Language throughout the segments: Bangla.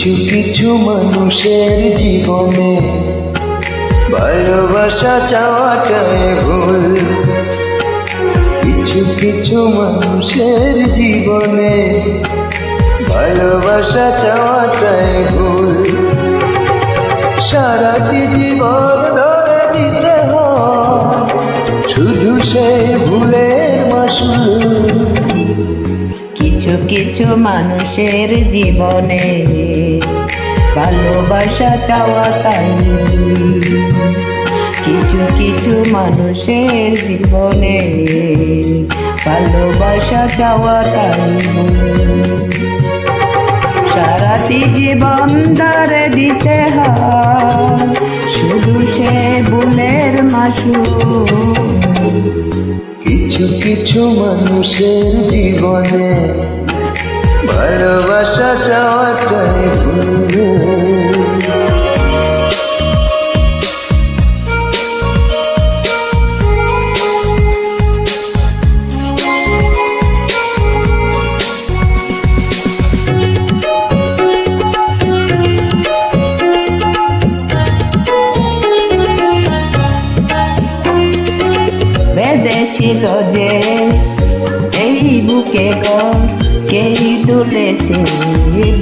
কিছু কিছু মানুষের জীবনে ভালোবাসা চাওয়াটাই ভুল। কিছু কিছু মানুষের জীবনে ভালোবাসা চাওয়াটাই ভুল। সারাটি জীবন ধরে দিতে হয় শুধু সেই ভুলের মাসুল। কিছু কিছু মানুষের জীবনে ভালোবাসা চাওয়াটাই ভুল। কিছু কিছু মানুষের জীবনে ভালোবাসা চাওয়াটাই ভুল। সারাটি জীবন ধরে দিতে হয় শুধু সে ভুলের মাসুল। কিছু কিছু মানুষের জীবনে ভালোবাসা চাওয়াটাই ভুল। বেঁধেছিল যে এই বুকে ঘর, কেই তুলেছে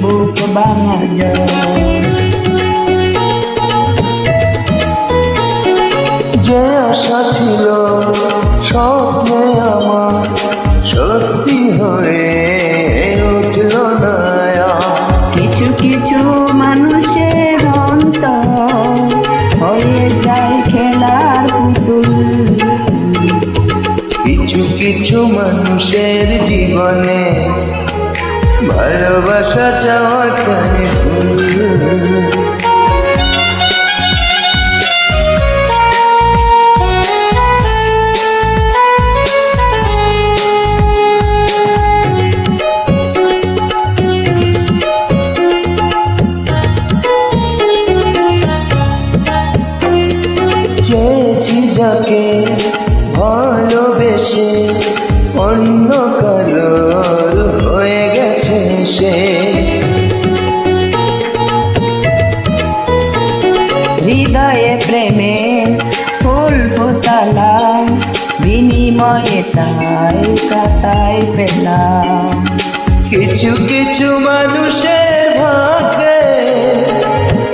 বুক ভাঙা ঝড়। যে আশা ছিল স্বপ্নে আমার সত্যি হয়ে উঠল না। কিছু কিছু মানুষের অন্তর হয়ে যায় খেলার পুতুল। কিছু কিছু মানুষের জীবনে ভালোবাসা চাওয়াটাই ভুল। চেয়েছি যাকে ভালোবেসে অন্য কারোর হয়ে গেছে সে। হৃদয়ে প্রেমে ফুল ফোটালাম, বিনিময়ে তাই কাটাই পেলাম। কিছু কিছু মানুষের ভাগ্যে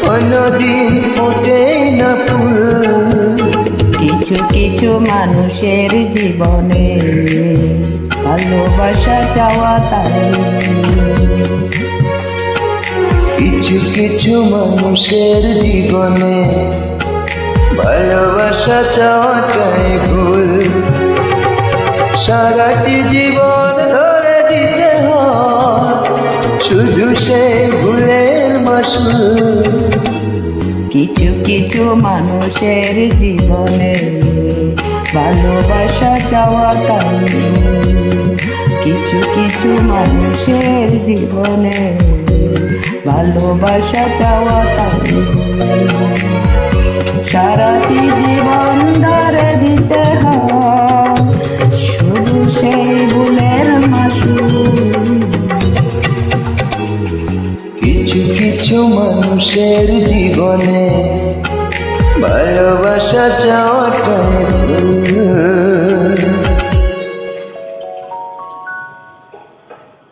অন্যদিন ফোটে না ফুল। কিছু কিছু মানুষের জীবনে ভালোবাসা চাওয়াটাই ভুল। কিছু কিছু মানুষের জীবনে ভালোবাসা চাওয়াটাই ভুল। সারাটি জীবন ধরে দিতে হয় শুধু সেই ভুলের মাসুল। কিছু কিছু মানুষের জীবনে ভালোবাসা চাওয়াটাই ভুল। কিছু কিছু মানুষের জীবনে ভালোবাসা চাওয়াটাই ভুল। সারাটি জীবন ধরে দিতে হয় শুধু সেই ভুলের মাসুল। কিছু কিছু মানুষের জীবনে ভালোবাসা চাওয়াটাই